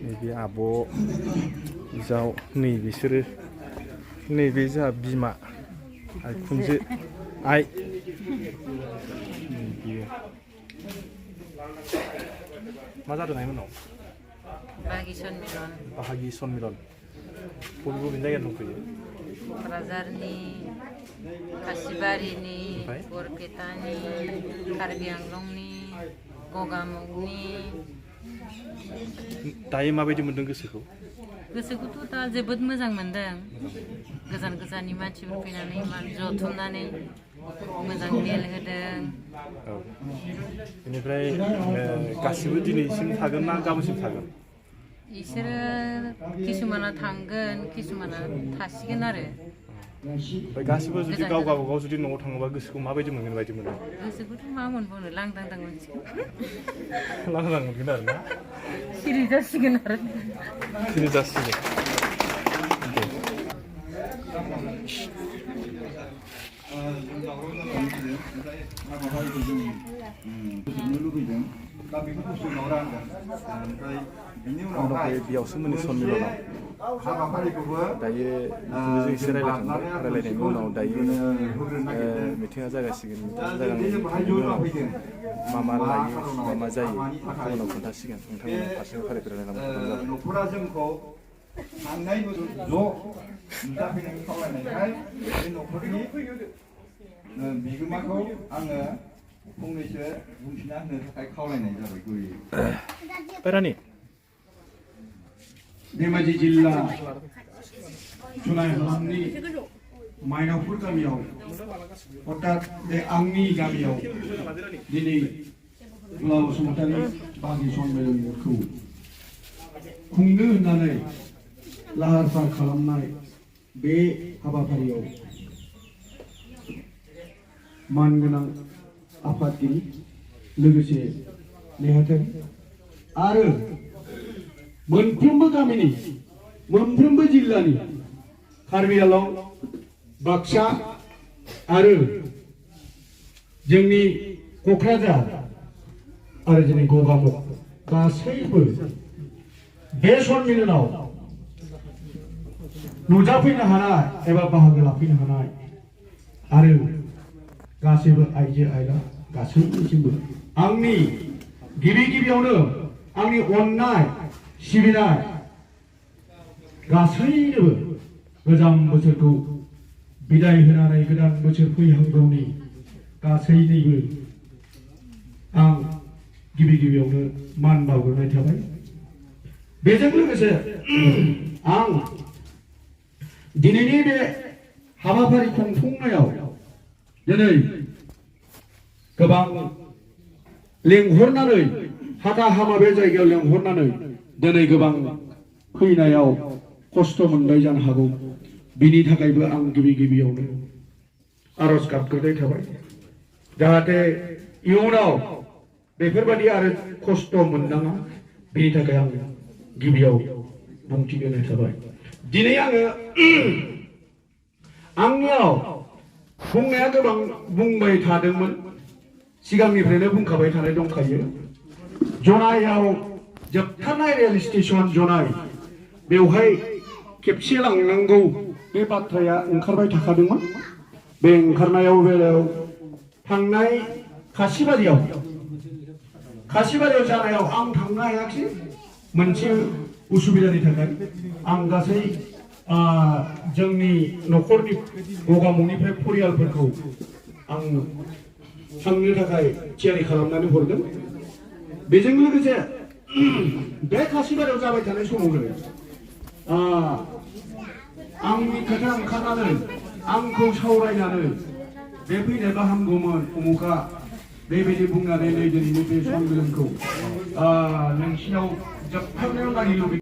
नैबे आब' जाव नै बिसोरो नैबे जोंहा बिमा आइखुनजो आइ बियो मा जादों आइमोननाव बाहागि सनमिलन बबे बबे जायगायाव दंफैयो क'क्राझारनि खासिबारिनि बरपेटानि कार्बि आंलंनि गगामुगनि दायो माबायदि मोनदों गोसोखौथ' दा जोबोद मोजां मोनदों गोजान गोजाननि मानसिफोर फैनानै जथुमनानै मोजां मेल होदों औ बेनिफ्राय गासिबो दिनैसिम थागोन ना गाबोनसिम थागोन इसोरो किसुमाना थांगोन किसुमाना थासिगोन आरो ओमफ्राय गासिबो जुदि गाव गावबागाव जुदि न'आव थाङोबा गोसोखौ माबायदि मोनगोन बायदि मोनो गोसोखौथ' मा मोनबावनो लांदां मोनसिगोन लांदां मोनगोन आरो ना सिरि जासिगोन आरो सिरि जासिगोन बेयावसो मोननै सनमिलनाव दायो जों एसे रायलायखांबाय रायलायनायनि उनाव दायो मिटिङा जागासिगोन जागायनायनि उनाव मा मा लायो मा मा जायो उनाव खोन्थासिगोन नोंथांमोना फारसेनिफ्राय फारिफोर रायलायनांगौ न'खरा जोंखौ थांनाय बोसोर ज' नुजाफैनायनि खावलायनायखाय बे न'खरनि बिगोमाखौ आङो फंनैसो बुंथिना होनो थाखाय खावलायनाय जाबाय रानि धेमाजि जिल्ला जुनाय हालामनि माइनावपुर गामियाव अर्थात बे आंनि गामियाव दिनै दुला बसुमतारी बाहागि सनमिलनखौ खुंनो होननानै लाहार फाहार खालामनाय बे हाबाफारियाव मानगोनां आफादगिरि लोगोसे नेहाथारि आरो मोनफ्रोमबो गामिनि मोनफ्रोमबो जिल्लानि कार्बि आंलं बाक्सा आरो जोंनि क'क्राझार आरो जोंनि गगामुग गासैबो बे सनमिलनाव नुजाफैनो हानाय एबा बाहागो लाफैनो हानाय आरो गासैबो आइजो आइला गासैनिसिमबो आंनि गिबियावनो आंनि अननाय सिबिनाय गासैनोबो गोजाम बोसोरखौ बिदाय होनानै गोदान बोसोर फैहांगौनि गासैनिबो आं गिबियावनो मान बावग्रोनाय थाबाय बेजों लोगोसे आं दिनैनि बे हाबाफारि खुंफुंनायाव दिनै गोबां लेंहरनानै हाथा हामा बे जायगायाव लेंहरनानै दिनै गोबां फैनायाव खस्थ' मोनबाय जानो हागौ बिनि थाखायबो आं गिबियावनो आरज गाबग्रोनाय थाबाय जाहाथे इयुनाव बेफोरबायदि आरो खस्थ' मोननाङा बिनि थाखाय आं गिबियाव बुंथि होनाय थाबाय दिनै आङो आंनियाव बुंनाया गोबां बुंबाय थादोंमोन सिगांनिफ्रायनो बुंखाबाय थानाय दंखायो जनायाव जोबथारनाय रेल स्टेशन जनाय बेवहाय खेबसे लांनांगौ बे बाथ्राया ओंखारबाय थाखादोंमोन बे ओंखारनायाव बेलायाव थांनाय खासिबारियाव जानायाव आं थांनो हायाखिसै मोनसे उसुबिदानि थाखाय आं गासै जोंनि न'खरनि गगामुगनिफ्राय परियालफोरखौ आं थांनो थाखाय थियारि खालामनानै हरदों बेजों लोगोसे बे खासिबारियाव जाबाय थानाय समावनो आंनि खोथा ओंखारनानै आंखौ सावरायनानै बे फैनायबा हामगौमोन उमुखा बेबायदि बुंनानै नै दिनैनि बे सनमिलनखौ नोंसिनाव जोबथारनायाव लागै लुबैदों